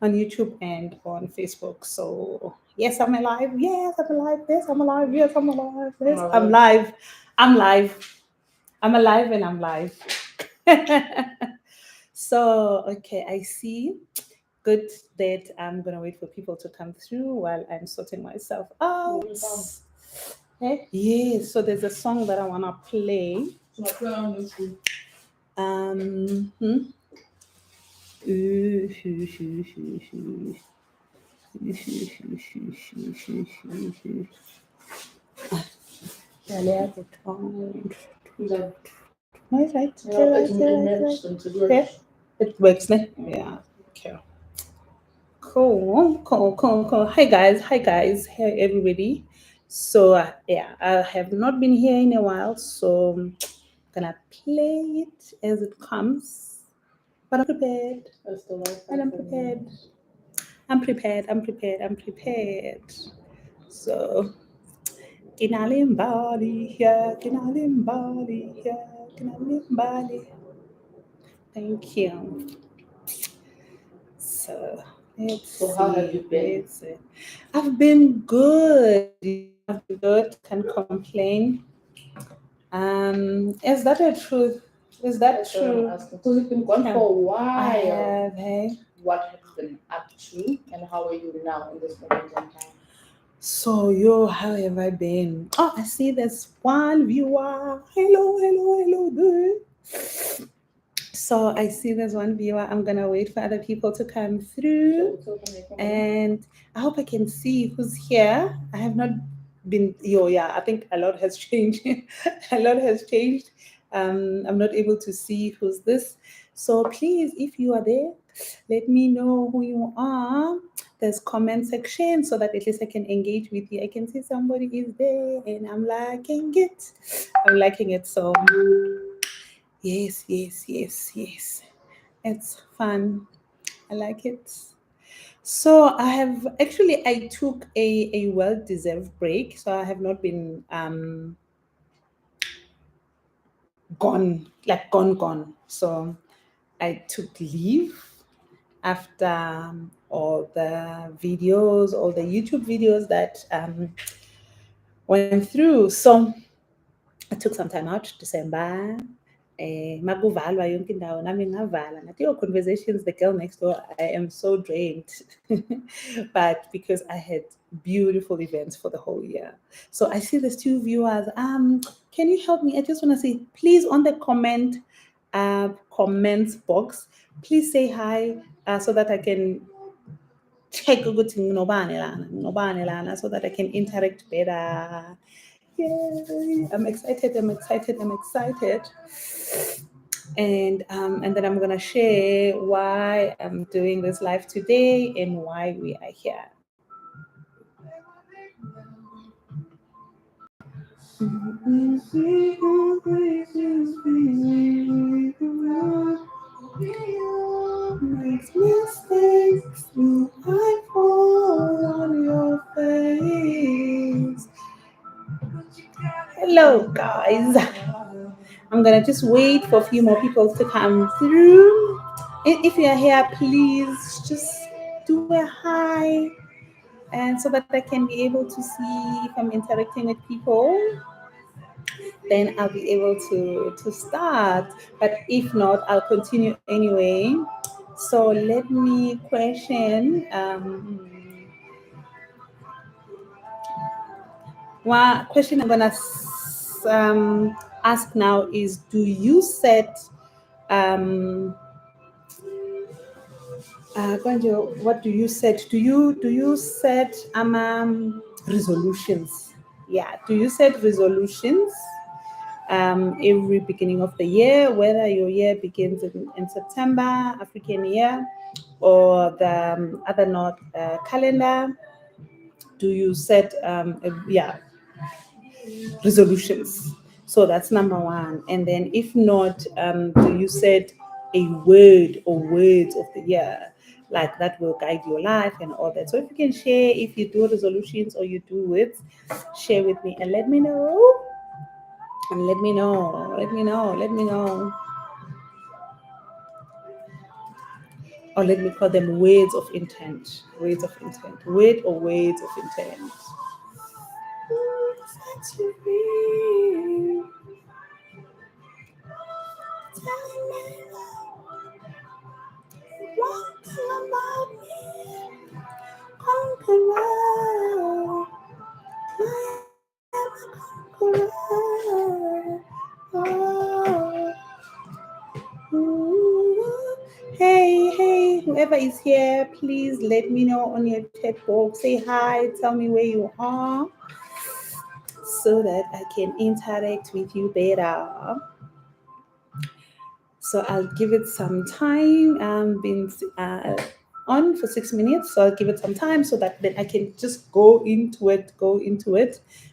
on YouTube and on Facebook. So yes, I'm alive. Yes, I'm alive. Yes, I'm alive. Yes, I'm alive. Yes, I'm live. I'm live. I'm alive and I'm live. So okay, I see. Good that I'm gonna wait for people to come through while I'm sorting myself out. Yes, so there's a song that I wanna play. Hmm? Right, right. Yeah, it works, ne? Yeah. Okay. Cool, cool, cool, cool. Hi guys, hi guys, hey everybody. So yeah, I have not been here in a while, so I'm gonna play it as it comes. But I'm prepared. And I'm prepared. I'm prepared. I'm prepared. I'm prepared. So Kinalimbali here, Kinalimbali here, Kinalimbali. Thank you. So let's see. Let's see. I've been good. I've been good. Can't complain. Is that a truth? Is that true? Because you've been gone for a while. I have, hey. What have you been up to, and how are you now in this moment in time? So, yo, how have I been? Oh, I see there's one viewer. Hello, hello, hello, dude. So, I see there's one viewer. I'm going to wait for other people to come through. And I hope I can see who's here. I have not been, yeah, I think a lot has changed. A lot has changed. I'm not able to see who's this. So, please, if you are there, let me know who you are. There's comment section so that at least I can engage with you. I can see somebody is there and I'm liking it. I'm liking it. So yes, yes, yes, yes. It's fun. I like it. So I took a well-deserved break. So I have not been gone. So I took leave after all the YouTube videos that went through. So I took some time out, December. Makuvalwa yonke indawo nami ngavala ngathi your conversations the girl next door I am so drained. But because I had beautiful events for the whole year. So I see there's two viewers. Can you help me? I just want to say please on the comments box, please say hi so that I can check ukuthi nginobani lana so that I can interact better. Yay! I'm excited. I'm excited. I'm excited. And then I'm gonna share why I'm doing this live today and why we are here. Makes mistakes, I fall on your face. Hello, guys. I'm gonna just wait for a few more people to come through. If you're here, please just do a hi, and so that I can be able to see if I'm interacting with people. Then I'll be able to start. But if not, I'll continue anyway. So let me question. One question I'm gonna ask now is: do you set Kwanjo, what do you set? Do you set resolutions? Yeah, do you set resolutions every beginning of the year, whether your year begins in September, African year, or the other North calendar? Do you set resolutions? So that's number one. And then if not, do you set a word or words of the year? Like that will guide your life and all that. So if you can share if you do resolutions or you do words, share with me and let me know. And let me know. Let me know. Let me know. or let me call them words of intent. Words of intent. Word or words of intent. Set you free. Telling me one thing about me. Conqueror. I am a conqueror. Oh. Ooh. Hey, whoever is here, please let me know on your chat box. Say hi, tell me where you are so that I can interact with you better. So I'll give it some time. Been on for 6 minutes, so I'll give it some time so that then I can just go into it,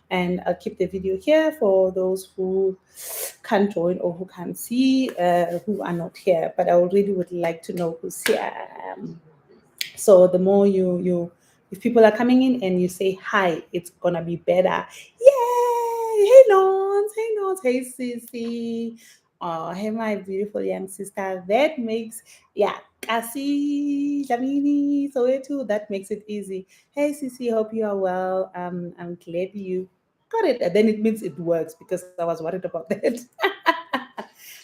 and I'll keep the video here for those who can't join or who can't see, who are not here. But I really would like to know who's here. So the more you if people are coming in and you say hi, it's gonna be better. Yay! Hey Nons, hey Sissy. Oh, hey my beautiful young sister. That makes Kasi, Jamini, Soweto, that makes it easy. Hey Sissy, hope you are well. I'm glad you got it. And then it means it works because I was worried about that.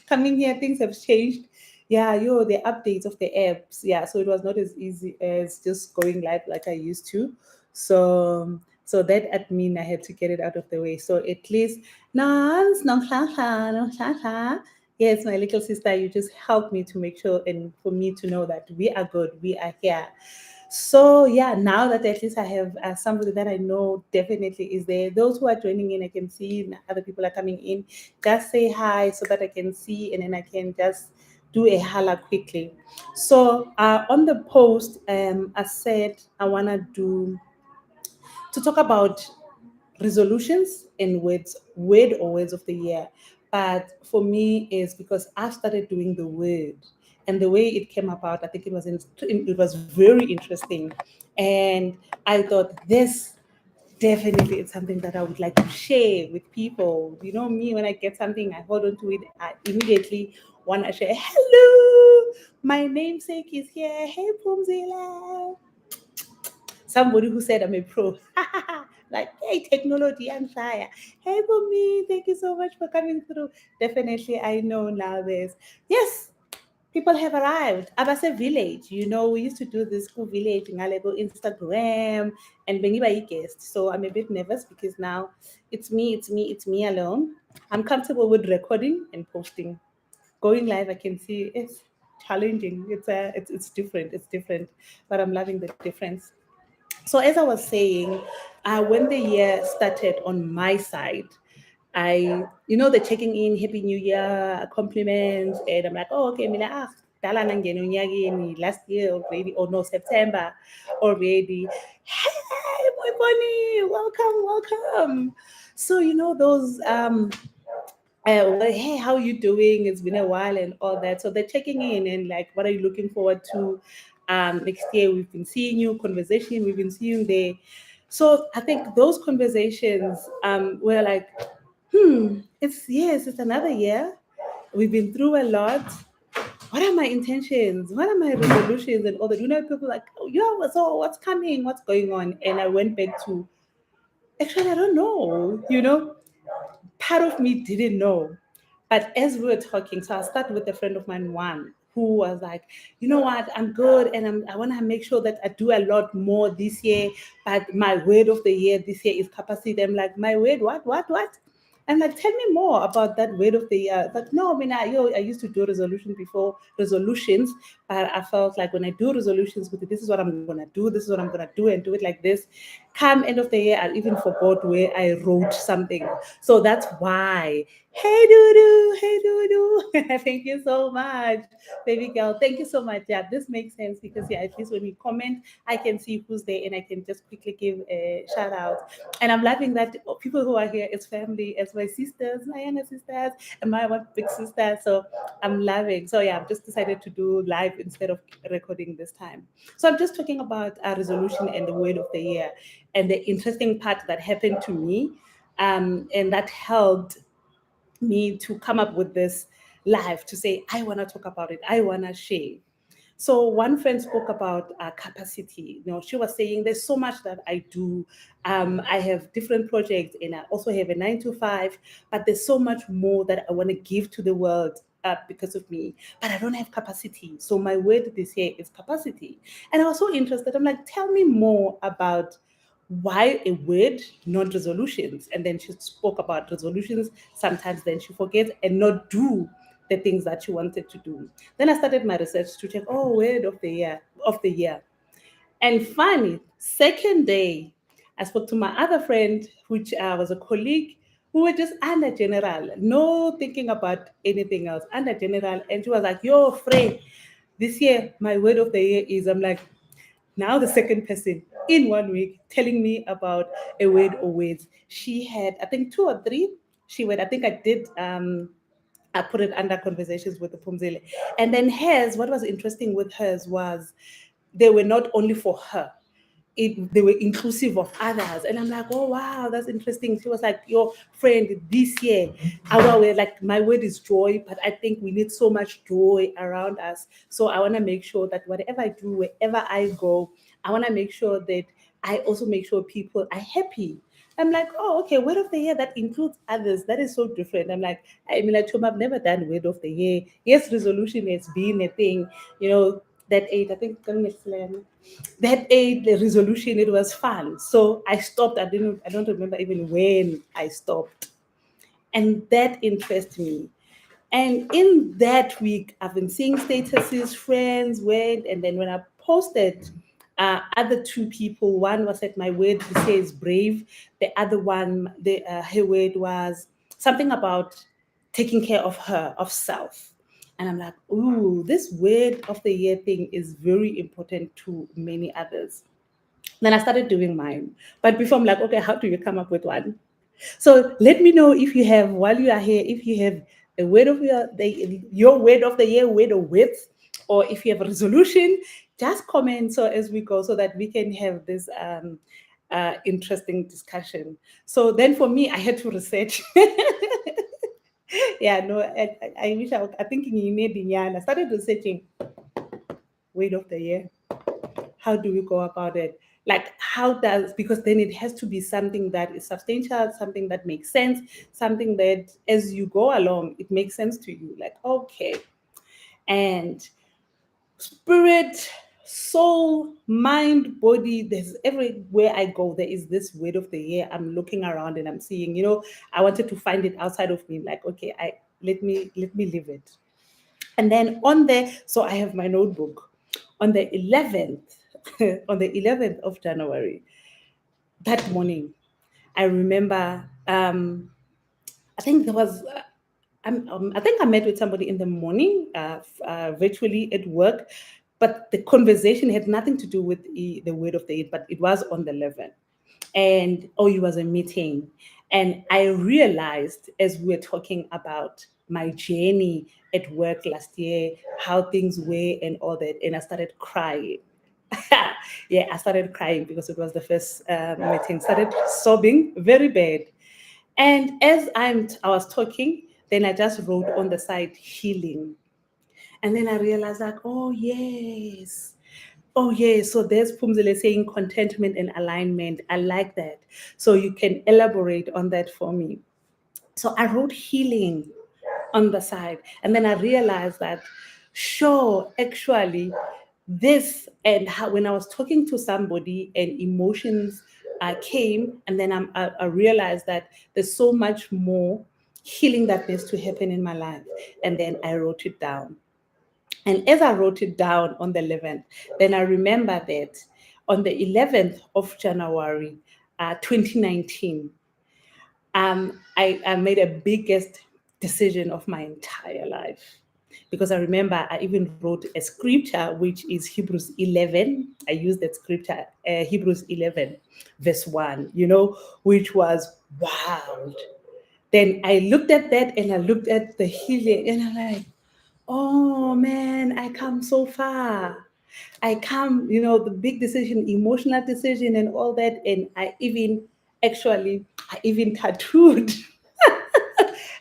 Coming here, things have changed. Yeah, the updates of the apps. Yeah, so it was not as easy as just going live like I used to. So that admin, I had to get it out of the way. So at least Nans, no sha no sha. Yes, my little sister, you just helped me to make sure and for me to know that we are good, we are here. So yeah, now that at least I have somebody that I know definitely is there. Those who are joining in, I can see other people are coming in. Just say hi so that I can see, and then I can just do a holla quickly. So on the post, I said I wanna do to talk about resolutions and word or words of the year. But for me, is because I started doing the word, and the way it came about, I think it was very interesting, and I thought this definitely it's something that I would like to share with people. You know me, when I get something, I hold on to it. I immediately want to share. Hello, my namesake is here. Hey, Pumzila. Somebody who said I'm a pro. Like, hey, technology, I'm shy. Hey, Bumi, thank you so much for coming through. Definitely, I know now this. Yes, people have arrived. Abase village, we used to do this school village in Alebo Instagram and Bengiba guest. So I'm a bit nervous because now it's me alone. I'm comfortable with recording and posting. Going live, I can see it's challenging. It's different. It's different, but I'm loving the difference. So as I was saying, when the year started on my side, the checking in, Happy New Year, compliments, and I'm like, oh, okay, Mila, dala nangena unyakeni, last year already, or no, September already. Hey, my bunny, welcome. So, those well, hey, how you doing? It's been a while and all that. So they're checking in and like, what are you looking forward to next year? We've been seeing you, conversation, we've been seeing there. So I think those conversations were like, it's another year. We've been through a lot. What are my intentions? What are my resolutions and all that? People like, oh, yeah, so what's coming? What's going on? And I went back to, actually, I don't know. Part of me didn't know. But as we were talking, so I started with a friend of mine, one, who was like, you know what, I'm good and I want to make sure that I do a lot more this year. But my word of the year this year is capacity. I'm like, my word, what? And like, tell me more about that word of the year. Like, no, I mean, I used to do resolutions, but I felt like when I do resolutions with it, this is what I'm gonna do, this is what I'm gonna do, and do it like this. Come end of the year, I even forgot where I wrote something. So that's why. Hey Dudu. Thank you so much, baby girl. Thank you so much. Yeah, this makes sense because at least when we comment, I can see who's there and I can just quickly give a shout out. And I'm loving that people who are here as family, as my sisters, my younger sisters, and my one big sister. So I'm loving. So yeah, I've just decided to do live instead of recording this time. So I'm just talking about a resolution and the word of the year and the interesting part that happened to me, and that helped me to come up with this live to say I want to talk about it. I want to share. So one friend spoke about capacity. She was saying there's so much that I do. I have different projects and I also have a 9 to 5, but there's so much more that I want to give to the world because of me, but I don't have capacity. So my word this year is capacity. And I was so interested. I'm like, tell me more about why a word, not resolutions. And then she spoke about resolutions. Sometimes then she forgets and not do the things that she wanted to do. Then I started my research to check, word of the year. And funny, second day, I spoke to my other friend, which was a colleague, who were just under general, no thinking about anything else, under general. And she was like, yo, friend, this year, my word of the year is, I'm like, now the second person in 1 week telling me about a word or words. She had, I think, 2 or 3. I think I did I put it under conversations with the Pumzile. And then hers, what was interesting with hers was they were not only for her. They were inclusive of others. And I'm like, oh wow, that's interesting. She was like, your friend, this year, our way, like my word is joy, but I think we need so much joy around us. So I want to make sure that whatever I do, wherever I go, I want to make sure that I also make sure people are happy. I'm like, oh, okay, word of the year that includes others. That is so different. I'm like, Chum, I've never done word of the year. Yes, resolution has been a thing, that eight, I think, that aid the resolution, it was fun. So I stopped. I don't remember even when I stopped. And that interests me. And in that week, I've been seeing statuses, friends went, and then when I posted, other two people, one was at my word, he says brave. The other one, her word was something about taking care of her, of self. And I'm like, ooh, this word of the year thing is very important to many others. Then I started doing mine. But before I'm like, okay, how do you come up with one? So let me know if you have, while you are here, if you have a word of your word of the year, word of width, or if you have a resolution, just comment so as we go so that we can have this interesting discussion. So then for me, I had to research. Yeah, no, I wish I thinking you need I started researching word of the year. How do we go about it? Like how does, because then it has to be something that is substantial, something that makes sense, something that as you go along it makes sense to you, like okay. And spirit, soul, mind, body, there's everywhere I go there is this word of the year. I'm looking around and I'm seeing, I wanted to find it outside of me, like okay, I let me live it. And then on there, so I have my notebook. On the 11th, on the 11th of January, that morning, I remember, I think there was, I think I met with somebody in the morning, virtually at work, but the conversation had nothing to do with the word of the year, but it was on the 11th. And it was a meeting. And I realized as we were talking about my journey at work last year, how things were and all that, and I started crying. Yeah, I started crying because it was the first meeting. Started sobbing very bad. And as I was talking, then I just wrote on the side healing. And then I realized like, oh yes. Oh yeah, so there's Pumzile saying contentment and alignment. I like that. So you can elaborate on that for me. So I wrote healing on the side. And then I realized that, sure, actually, this and how when I was talking to somebody and emotions came, and then I realized that there's so much more healing that needs to happen in my life. And then I wrote it down. And as I wrote it down on the 11th, then I remember that on the 11th of January, 2019, I made a biggest decision of my entire life. Because I remember I even wrote a scripture, which is Hebrews 11. I used that scripture, Hebrews 11, verse 1, which was wow. Then I looked at that and I looked at the healing and I'm like, oh man, I come so far. I come, the big decision, emotional decision and all that. And I even tattooed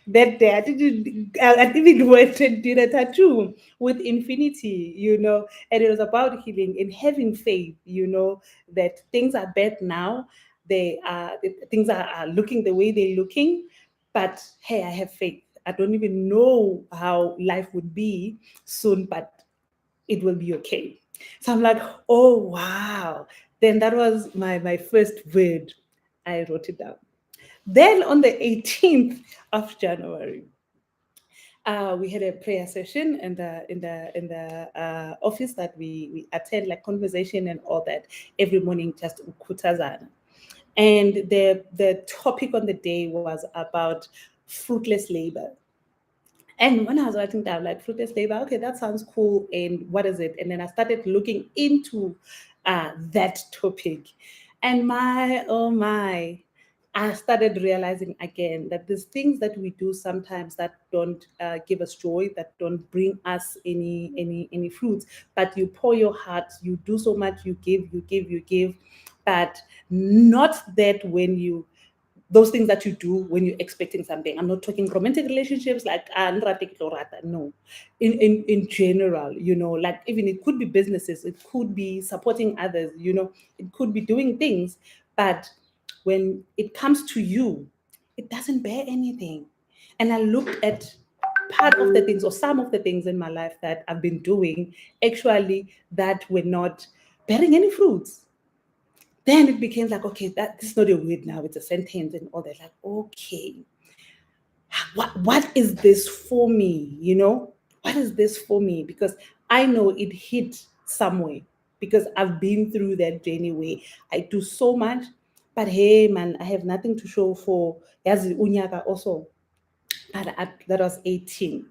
that day. I even went and did a tattoo with infinity, and it was about healing and having faith, that things are bad now. Things are looking the way they're looking, but hey, I have faith. I don't even know how life would be soon, but it will be okay. So I'm like, oh wow. Then that was my first word. I wrote it down. Then on the 18th of January, we had a prayer session in the office that we attend, like conversation and all that every morning, just ukutazana. And the topic on the day was about fruitless labor. And when I was writing down like fruitless labor, okay, that sounds cool. And what is it? And then I started looking into that topic. And my, oh my, I started realizing again that there's things that we do sometimes that don't give us joy, that don't bring us any fruits. But you pour your heart, you do so much, you give, but not that when you those things that you do when you're expecting something. I'm not talking romantic relationships like no. In general, like even it could be businesses, it could be supporting others, it could be doing things, but when it comes to you, it doesn't bear anything. And I looked at part of the things or some of the things in my life that I've been doing actually that were not bearing any fruits. Then it became like, okay, this is not a word now, it's a sentence and all that. Like, okay, what is this for me? What is this for me? Because I know it hit somewhere because I've been through that journey where I do so much, but hey, man, I have nothing to show for. Yazi unyaka also, that was 18.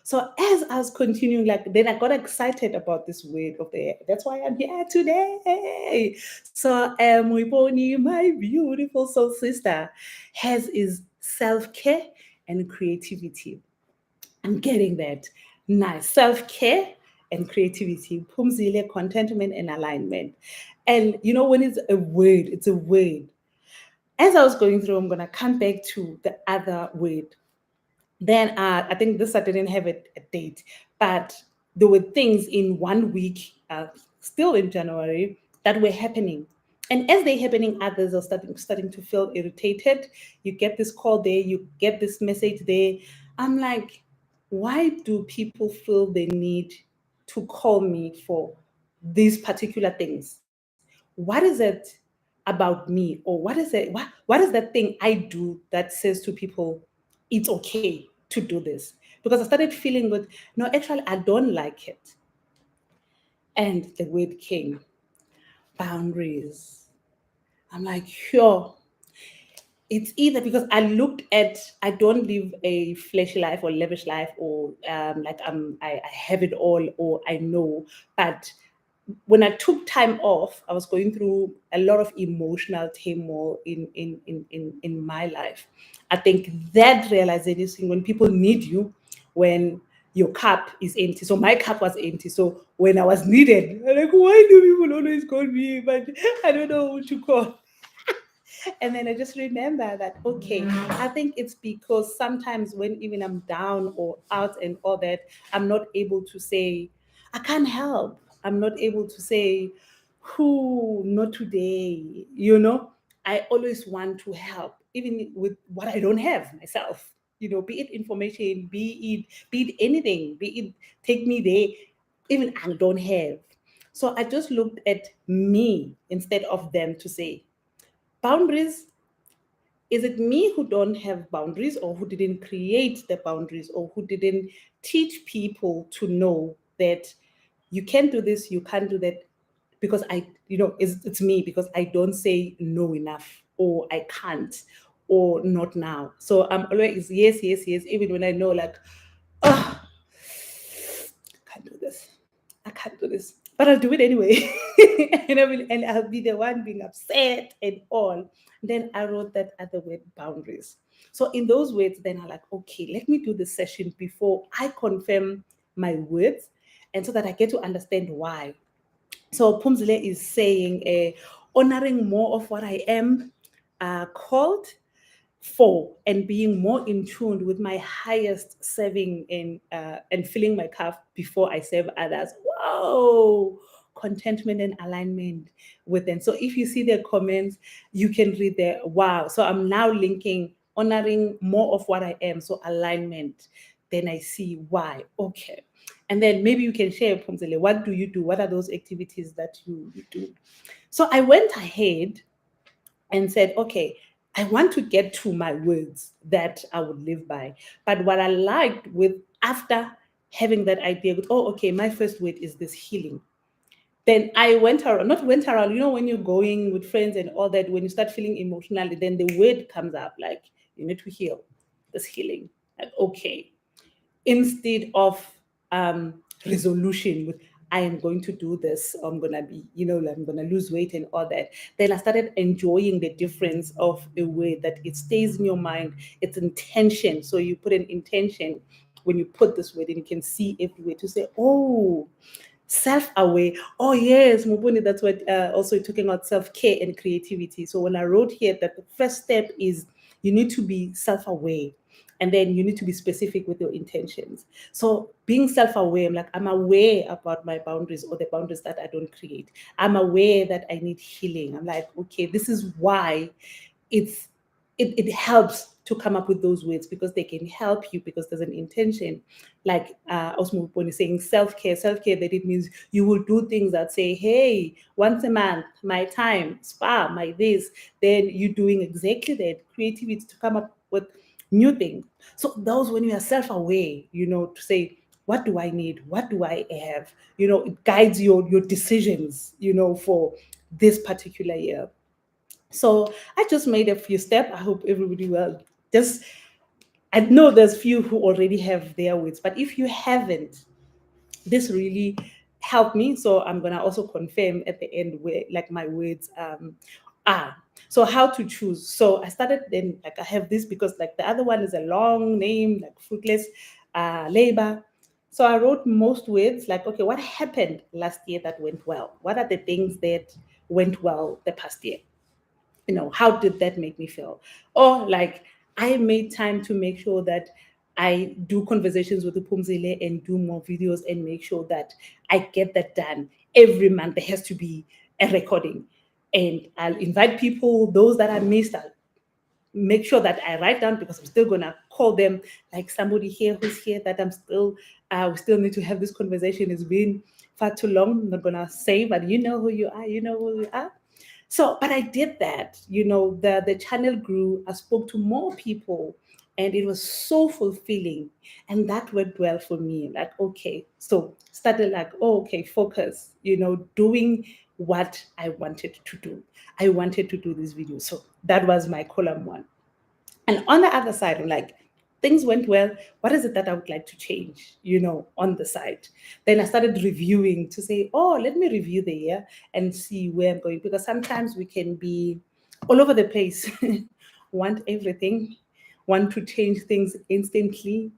So as I was continuing, like then I got excited about this word of the year. That's why I'm here today. So Muiponi, my beautiful soul sister, has is self-care and creativity. I'm getting that. Nice. Self-care and creativity. Pumzile, contentment and alignment. And when it's a word, it's a word. As I was going through, I'm gonna come back to the other word. Then I think this I didn't have a date, but there were things in 1 week, still in January, that were happening. And as they're happening, others are starting to feel irritated. You get this call there, you get this message there. I'm like, why do people feel the need to call me for these particular things? What is it about me, or what is that thing I do that says to people it's okay to do this? Because I started feeling good. No, actually, I don't like it. And the word came, boundaries. I'm like, sure. It's either because I don't live a fleshy life or lavish life, or like I have it all, or I know. But when I took time off, I was going through a lot of emotional turmoil in my life. I think that realization, when people need you, when your cup is empty. So my cup was empty. So when I was needed, I'm like, why do people always call me? But I don't know who to call. And then I just remember that, okay, I think it's because sometimes when even I'm down or out and all that, I'm not able to say, I can't help. I'm not able to say, who, not today, I always want to help, even with what I don't have myself, be it information, be it anything, be it take me there, even I don't have. So I just looked at me instead of them to say, boundaries, is it me who don't have boundaries, or who didn't create the boundaries, or who didn't teach people to know that you can do this, you can't do that? Because it's me, because I don't say no enough, or I can't, or not now. So I'm always yes, yes, yes, even when I know, like, oh, I can't do this. I can't do this. But I'll do it anyway. And I'll be the one being upset and all. Then I wrote that other word, boundaries. So in those words, then I'm like, okay, let me do the session before I confirm my words, and so that I get to understand why. So Pumzile is saying, honoring more of what I am called, for and being more in tune with my highest serving and filling my cup before I serve others. Whoa! Contentment and alignment with them. So if you see their comments, you can read there. Wow. So I'm now linking honoring more of what I am. So alignment. Then I see why. Okay. And then maybe you can share, Phumzile, what do you do? What are those activities that you do? So I went ahead and said, okay, I want to get to my words that I would live by. But what I liked with after having that idea, with, oh, okay, my first word is this healing. Then I went around, not went around, when you're going with friends and all that, when you start feeling emotionally, then the word comes up like, you need to heal, this healing. Like, okay. Instead of resolution with, I am going to do this, I'm going to be, I'm going to lose weight and all that. Then I started enjoying the difference of a word that it stays in your mind. It's intention. So you put an intention when you put this word and you can see everywhere to say, oh, self-aware. Oh yes, Mubuni, that's what also talking about self-care and creativity. So when I wrote here that the first step is you need to be self-aware, and then you need to be specific with your intentions. So being self-aware, I'm aware about my boundaries or the boundaries that I don't create. I'm aware that I need healing. I'm like, okay, this is why it helps to come up with those words, because they can help you, because there's an intention. Like Osmo is saying, self-care, that it means you will do things that say, hey, once a month, my time, spa, my this, then you're doing exactly that, creativity to come up with new things. So those, when you are self-aware, to say, what do I need? What do I have? It guides your decisions, for this particular year. So I just made a few steps. I hope everybody will just, I know there's few who already have their words, but if you haven't, this really helped me. So I'm gonna also confirm at the end where like my words are. So how to choose. So I started then, like I have this because like the other one is a long name, like fruitless labor. So I wrote most words like, okay, what happened last year that went well? What are the things that went well the past year? How did that make me feel? Or like, I made time to make sure that I do conversations with the Pumzile and do more videos and make sure that I get that done. Every month there has to be a recording. And I'll invite people, those that I missed, I'll make sure that I write down, because I'm still gonna call them, like somebody here who's here that I'm still, we still need to have this conversation. It's been far too long. I'm not gonna say, but you know who you are, So, but I did that, the channel grew. I spoke to more people and it was so fulfilling. And that went well for me. Like, okay, so started like, oh, okay, focus, doing what I wanted to do. I wanted to do this video. So that was my column one. And on the other side, I'm like, things went well. What is it that I would like to change, on the side? Then I started reviewing to say, oh, let me review the year and see where I'm going. Because sometimes we can be all over the place, want everything, want to change things instantly,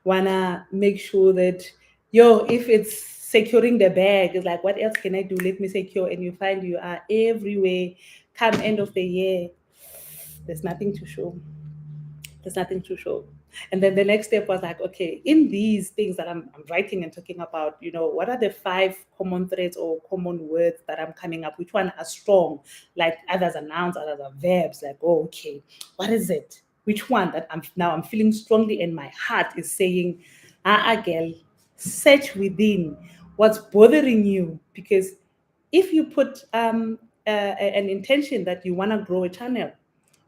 wanna make sure that, if it's securing the bag, it's like, what else can I do? Let me secure. And you find you are everywhere. Come end of the year, there's nothing to show. There's nothing to show. And then the next step was like, okay, in these things that I'm writing and talking about, what are the 5 common threads or common words that I'm coming up? Which one are strong? Like others are nouns, others are verbs. Like, oh, okay, what is it? Which one that I'm feeling strongly, and my heart is saying, girl, search within what's bothering you. Because if you put an intention that you want to grow a channel,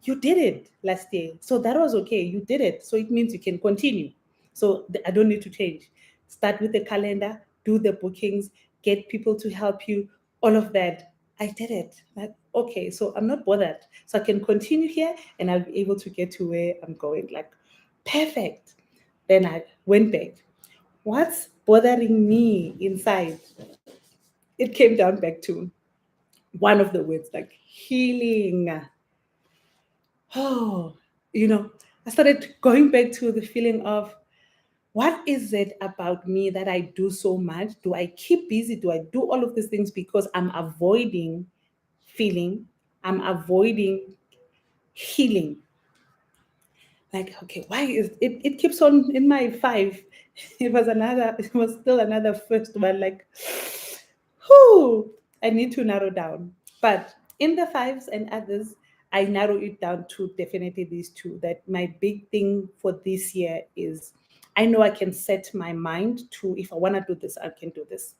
you did it last year. So that was okay. You did it. So it means you can continue. So I don't need to change. Start with the calendar, do the bookings, get people to help you, all of that. I did it. Like, okay, so I'm not bothered. So I can continue here and I'll be able to get to where I'm going. Like, perfect. Then I went back. What's bothering me inside? It came down back to one of the words, like healing. Oh, I started going back to the feeling of, what is it about me that I do so much? Do I keep busy? Do I do all of these things because I'm avoiding feeling? I'm avoiding healing. like, okay, why is it? It keeps on in my 5. It was still another first one. Like, whoo, I need to narrow down. But in the 5s and others, I narrow it down to definitely these two. That my big thing for this year is I know I can set my mind to, if I want to do this, I can do this.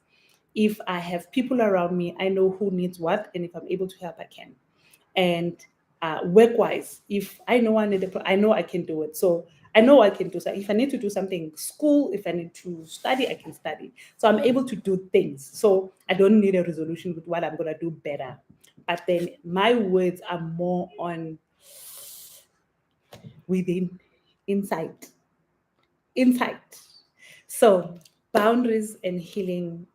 If I have people around me, I know who needs what, and if I'm able to help, I can. And work-wise, if I know I know I can do it. So I know I can do so. If I need to do something school, if I need to study, I can study. So I'm able to do things. So I don't need a resolution with what I'm gonna do better. But then my words are more on within, insight, insight. So boundaries and healing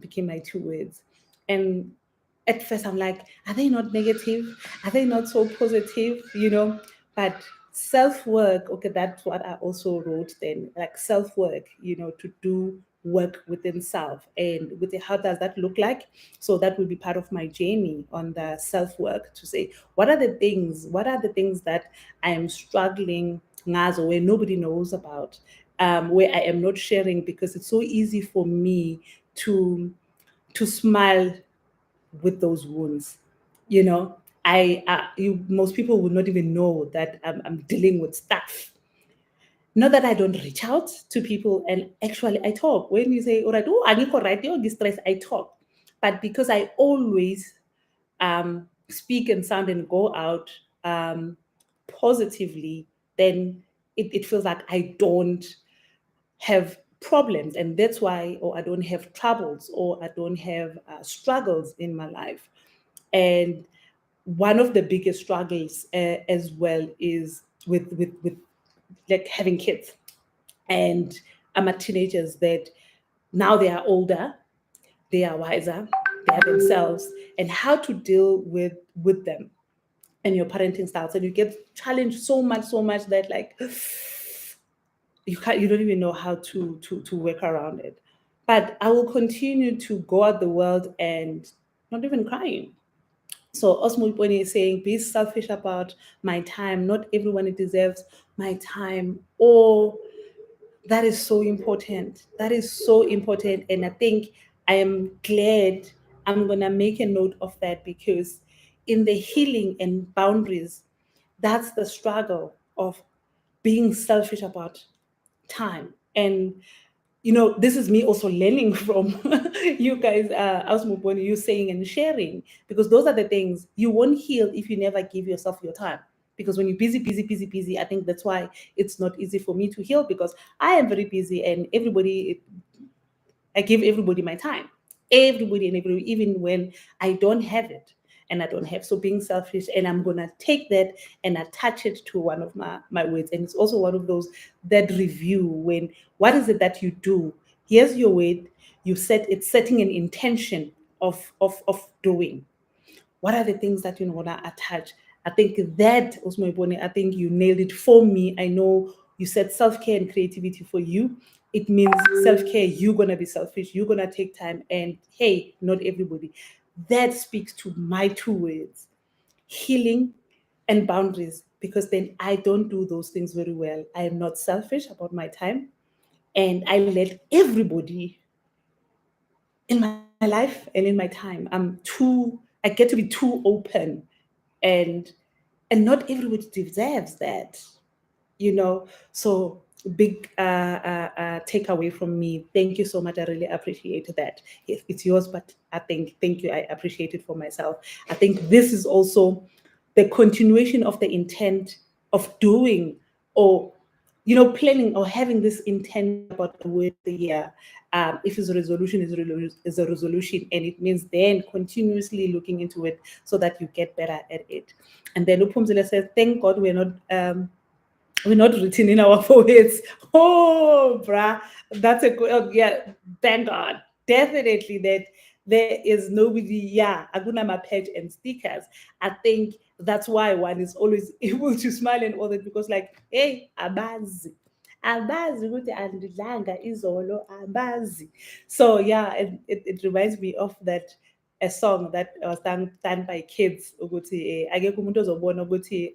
became my 2 words. And at first I'm like, are they not negative? Are they not so positive? But self-work, okay, that's what I also wrote then, like self-work, to do work within self. And how does that look like? So that will be part of my journey on the self-work, to say, what are the things that I am struggling ngazo, where nobody knows about, where I am not sharing, because it's so easy for me to smile with those wounds. Most people would not even know that I'm dealing with stuff. Not that I don't reach out to people, and actually I talk. When you say, all right, oh, I need right, you're distressed, I talk. But because I always speak and sound and go out positively, then it feels like I don't have problems, and that's why, or I don't have troubles, or I don't have struggles in my life. And one of the biggest struggles as well is with like having kids. And I'm at teenagers that now they are older, they are wiser, they have themselves, and how to deal with them and your parenting styles. And you get challenged so much that, like, you don't even know how to work around it. But I will continue to go out the world and not even crying. So Osmo Ipone is saying, be selfish about my time. Not everyone deserves my time. Or that is so important. That is so important. And I think I am glad I'm going to make a note of that, because in the healing and boundaries, that's the struggle of being selfish about time. And this is me also learning from you guys, Asmuponi, you saying and sharing, because those are the things you won't heal if you never give yourself your time. Because when you're busy, I think that's why it's not easy for me to heal, because I am very busy, and I give everybody my time, everybody and everybody, even when I don't have it. And I don't have, so being selfish, and I'm gonna take that and attach it to one of my words. And it's also one of those, that review, when what is it that you do? Here's your word, it's setting an intention of doing. What are the things that you want to attach? I think that, Osmo Ibone, I think you nailed it for me. I know you said self-care and creativity for you. It means self-care, you're going to be selfish, you're going to take time, and hey, not everybody. That speaks to my 2 words, healing and boundaries, because then I don't do those things very well. I am not selfish about my time, and I let everybody in my life and in my time. I get to be too open, and not everybody deserves that, So big takeaway from me. Thank you so much. I really appreciate that. It's yours, but thank you. I appreciate it for myself. I think this is also the continuation of the intent of doing, or planning, or having this intent about the word of the year. If it's a resolution, is a resolution, and it means then continuously looking into it so that you get better at it. And then Upumzile says, thank God we're not written in our foreheads. Oh, bruh, that's a good, yeah, thank God. Definitely that there is nobody, yeah, aguna page and stickers. I think that's why one is always able to smile and all that, because, like, hey, abazi. Abazi ukuthi andidlanga izolo, abazi. So yeah, it reminds me of that a song that was done by kids ukuthi akekho umuntu ozobona ukuthi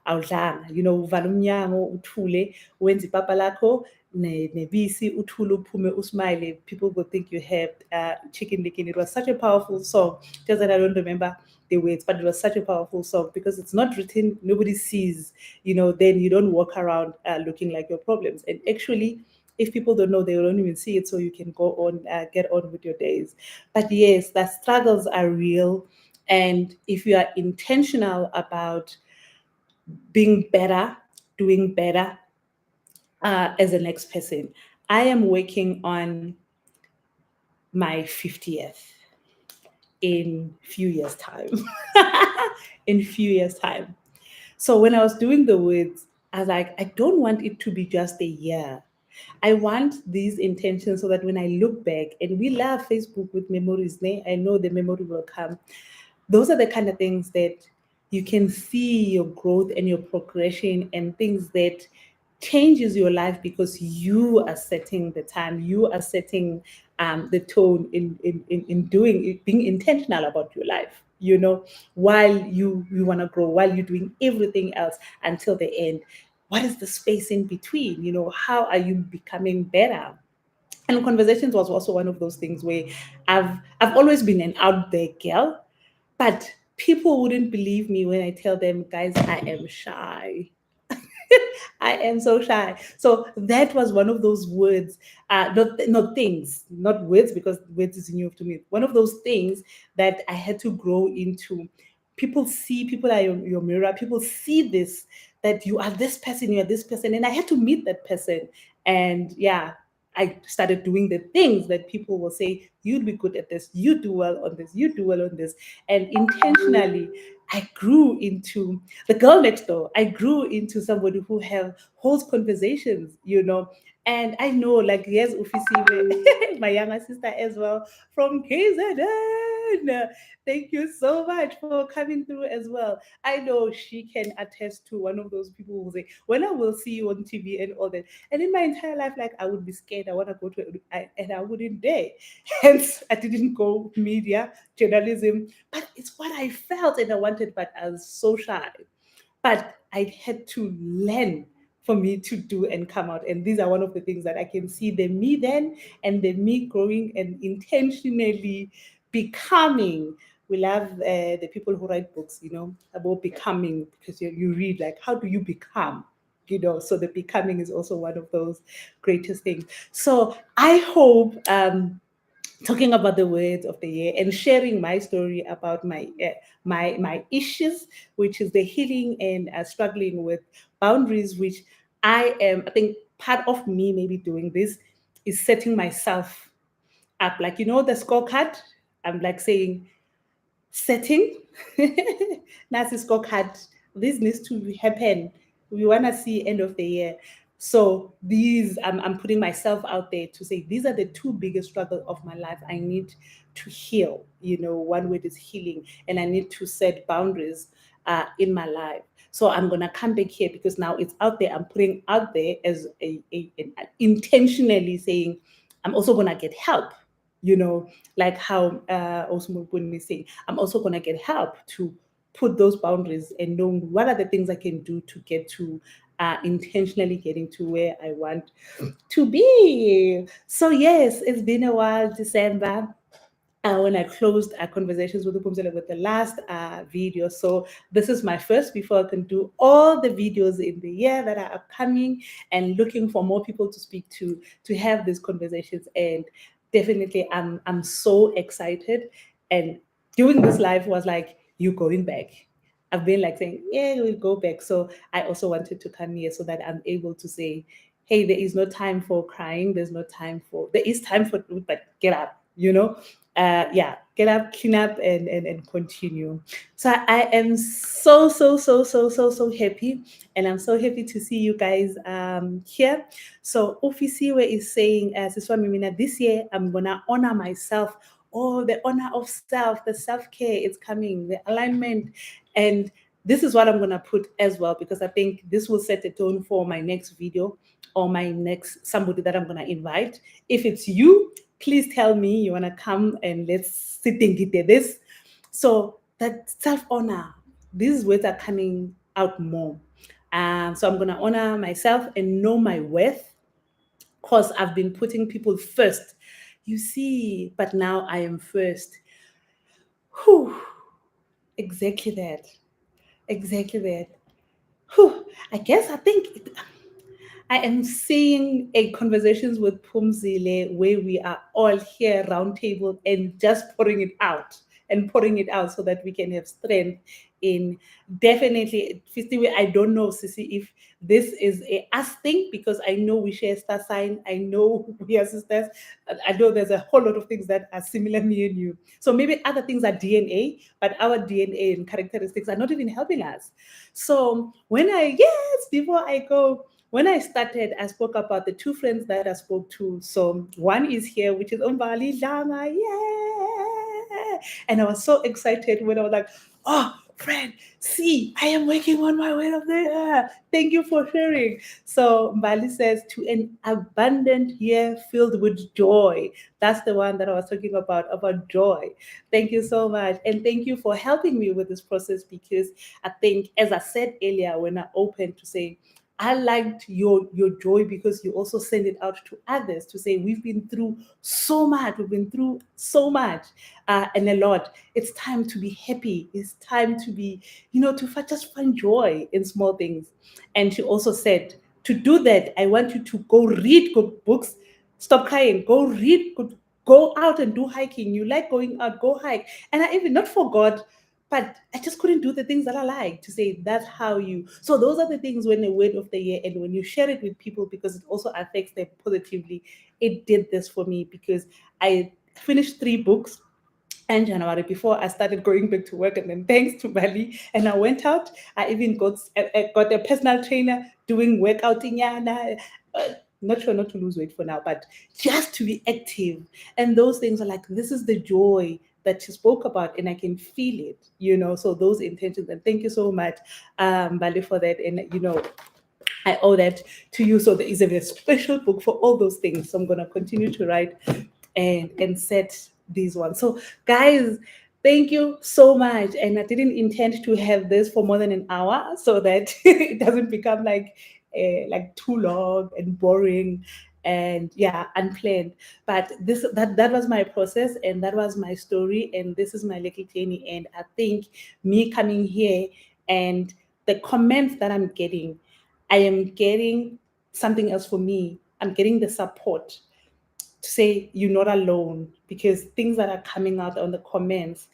awudlanga, you know, uvala umnyango uthule wenza ipapa lakho nebisi uthule uphume usmile, people will think you have chicken licken. It was such a powerful song. Just that I don't remember the words, but it was such a powerful song because it's not written, nobody sees, you know, then you don't walk around looking like your problems. And actually, if people don't know, they don't even see it, so you can go on, get on with your days. But yes, the struggles are real. And if you are intentional about being better, doing better as the next person, I am working on my 50th in few years' time. In few years' time. So when I was doing the words, I was like, I don't want it to be just a year. I want these intentions so that when I look back, and we love Facebook with memories, I know the memory will come. Those are the kind of things that you can see your growth and your progression and things that changes your life because you are setting the time, you are setting the tone in doing it, being intentional about your life, you know, while you want to grow, while you're doing everything else until the end. What is the space in between? You know, how are you becoming better? And conversations was also one of those things where I've always been an out there girl, but people wouldn't believe me when I tell them, guys, I am shy. I am so shy. So that was one of those words, not things, not words, because words is new to me. One of those things that I had to grow into. People are your mirror. People see this, that you are this person, you are this person. And I had to meet that person. And yeah, I started doing the things that people will say, you'd be good at this, you do well on this, you do well on this. And intentionally, I grew into the girl next door. I grew into somebody who holds conversations, you know. And I know, like, yes, Ufisiwe, my younger sister as well from KZN. Thank you so much for coming through as well. I know she can attest to one of those people who say, when I will see you on TV and all that. And in my entire life, like, I would be scared. I want to go and I wouldn't dare. Hence, I didn't go media, journalism, but it's what I felt and I wanted, but I was so shy. But I had to learn for me to do and come out. And these are one of the things that I can see the me then and the me growing and intentionally becoming. We love the people who write books, you know, about becoming, because you read, like, how do you become? You know, so the becoming is also one of those greatest things. So I hope talking about the words of the year and sharing my story about my issues, which is the healing and struggling with boundaries, which I think part of me maybe doing this is setting myself up, like, you know, the scorecard. I'm like saying, setting that's the scorecard. This needs to happen. We want to see end of the year. So these, I'm putting myself out there to say these are the two biggest struggles of my life. I need to heal. You know, one word is healing, and I need to set boundaries in my life. So I'm gonna come back here because now it's out there. I'm putting out there as an intentionally saying I'm also gonna get help. You know, like how Osmo is saying, I'm also gonna get help to put those boundaries and know what are the things I can do to get to intentionally getting to where I want to be. So yes, it's been a while, December. When I closed our conversations with Upumzela with the last video. So this is my first before I can do all the videos in the year that are upcoming and looking for more people to speak to have these conversations. And definitely I'm so excited. And doing this live was like, you going back. I've been like saying, yeah, we'll go back. So I also wanted to come here so that I'm able to say, hey, there is no time for crying. There is time for, but get up, you know? Get up, clean up, and continue. So I am so happy, and I'm so happy to see you guys here. So Ofisiwe is saying, Siswamimina, this year I'm gonna honor myself. Oh, the honor of self, the self-care is coming, the alignment, and this is what I'm gonna put as well, because I think this will set a tone for my next video or my next somebody that I'm gonna invite. If it's you, please tell me you want to come and let's sit and get this. So that self-honor, these words are coming out more. So I'm going to honor myself and know my worth because I've been putting people first. You see, but now I am first. Whew, exactly that. Exactly that. Whew, I think I am seeing a conversations with Pumzile where we are all here round table and just pouring it out so that we can have strength in definitely. Firstly, I don't know, Sissy, if this is a us thing because I know we share star sign. I know we are sisters. I know there's a whole lot of things that are similar, me and you. So maybe other things are DNA, but our DNA and characteristics are not even helping us. So before I go, when I started, I spoke about the two friends that I spoke to. So one is here, which is Umbali Lama, yeah. And I was so excited when I was like, oh, friend, see, I am working on my way of the year. Thank you for sharing. So Mbali says, to an abundant year filled with joy. That's the one that I was talking about joy. Thank you so much. And thank you for helping me with this process because I think, as I said earlier, when I opened to say, I liked your joy because you also send it out to others to say we've been through so much, and a lot. It's time to be happy. It's time to be, just find joy in small things. And she also said, to do that, I want you to go read good books, stop crying, go read good, go out and do hiking. You like going out, go hike. And I even not forgot but I just couldn't do the things that I like to say that's how you. So those are the things when the word of the year and when you share it with people because it also affects them positively. It did this for me because I finished 3 books in January before I started going back to work, and then thanks to Bali, and I went out. I even got a personal trainer doing workout in Yana. Not sure not to lose weight for now, but just to be active. And those things are like, this is the joy that you spoke about, and I can feel it. So those intentions, and thank you so much, Bali, for that. And I owe that to you. So there is a very special book for all those things. So I'm gonna continue to write and set these ones. So guys, thank you so much. And I didn't intend to have this for more than an hour so that it doesn't become like too long and boring and unplanned. But that was my process and that was my story and this is my little journey. And I think me coming here and the comments that I'm getting, I am getting something else for me. I'm getting the support to say you're not alone because things that are coming out on the comments,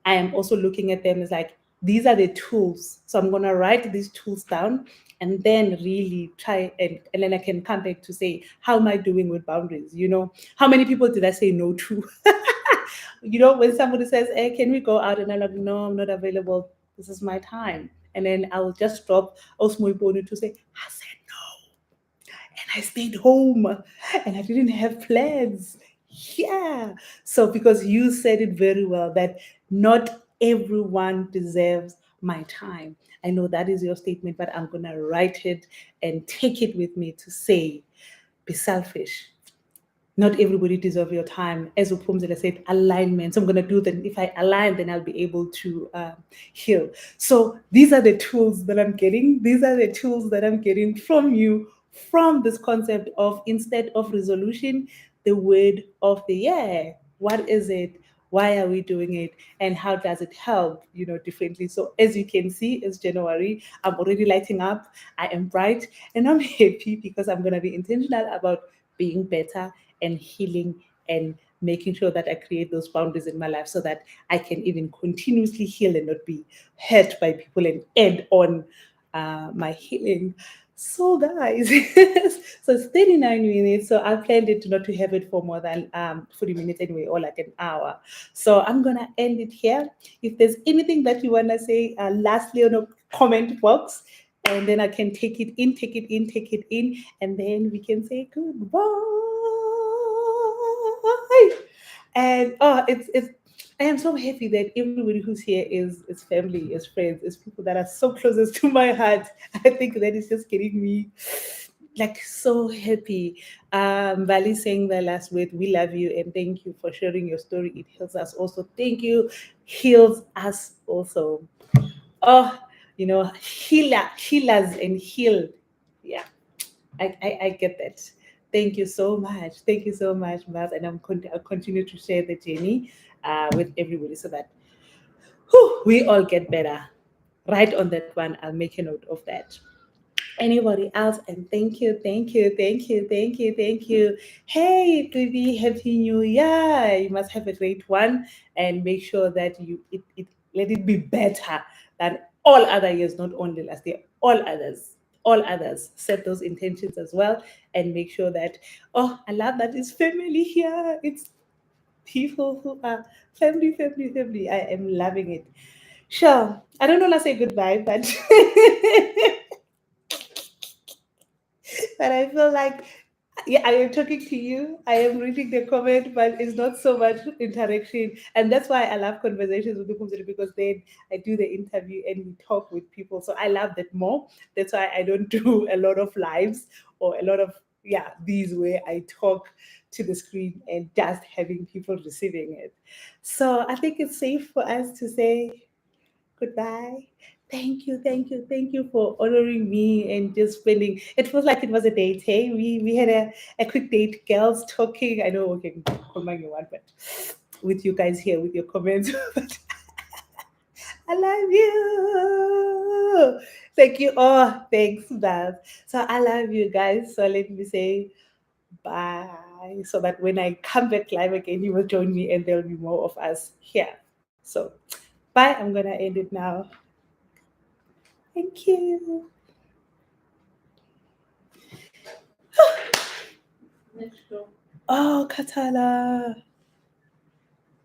I am also looking at them as like, these are the tools. So I'm going to write these tools down and then really try and then I can come back to say, how am I doing with boundaries? How many people did I say no to? When somebody says, hey, can we go out? And I'm like, no, I'm not available. This is my time. And then I will just drop Osmo Ibonu to say, I said no. And I stayed home and I didn't have plans. Yeah. So, because you said it very well that not everyone deserves my time. I know that is your statement, but I'm going to write it and take it with me to say, be selfish. Not everybody deserves your time. As Upumzela said, alignment. So I'm going to do that. If I align, then I'll be able to heal. So these are the tools that I'm getting. These are the tools that I'm getting from you, from this concept of instead of resolution, the word of the year. What is it? Why are we doing it? And how does it help, differently? So as you can see, it's January. I'm already lighting up. I am bright and I'm happy because I'm going to be intentional about being better and healing and making sure that I create those boundaries in my life so that I can even continuously heal and not be hurt by people and add on my healing. So guys, so it's 39 minutes. So I planned it not to have it for more than 40 minutes anyway, or like an hour. So I'm gonna end it here. If there's anything that you wanna say lastly on a comment box, and then I can take it in, and then we can say goodbye. And it's I am so happy that everybody who's here is family, is friends, is people that are so closest to my heart. I think that is just getting me like so happy. Vali saying the last word, we love you and thank you for sharing your story. It heals us also. Thank you, heals us also. Oh, healers and healed. Yeah, I get that. Thank you so much. Thank you so much, Miles. And I'll continue to share the journey with everybody so that we all get better. Right on that one, I'll make a note of that. Anybody else? And thank you, thank you, thank you, thank you, thank you. Hey, baby, happy new year. You must have a great one and make sure that let it be better than all other years, not only last year, all others. Set those intentions as well and make sure that, oh, I love that it's family here. It's people who are family, family, family. I am loving it. Sure. I don't want to say goodbye, but but I feel like, yeah, I am talking to you. I am reading the comment, but it's not so much interaction. And that's why I love conversations with people because then I do the interview and we talk with people. So I love that more. That's why I don't do a lot of lives or a lot of, yeah, these where I talk to the screen and just having people receiving it. So I think it's safe for us to say goodbye. Thank you, thank you, thank you for honoring me and just spending. It feels like it was a date. Hey, we had a quick date, girls talking. I know we can combine you one, but with you guys here with your comments. But I love you. Thank you. Oh, thanks, Bab. So I love you guys. So let me say bye. So that when I come back live again, you will join me and there'll be more of us here. So bye. I'm gonna end it now. Thank you. Next show. Oh, Katala.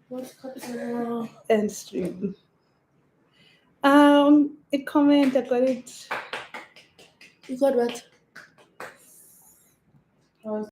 What's Katara? End stream. A comment, I got it. You got what?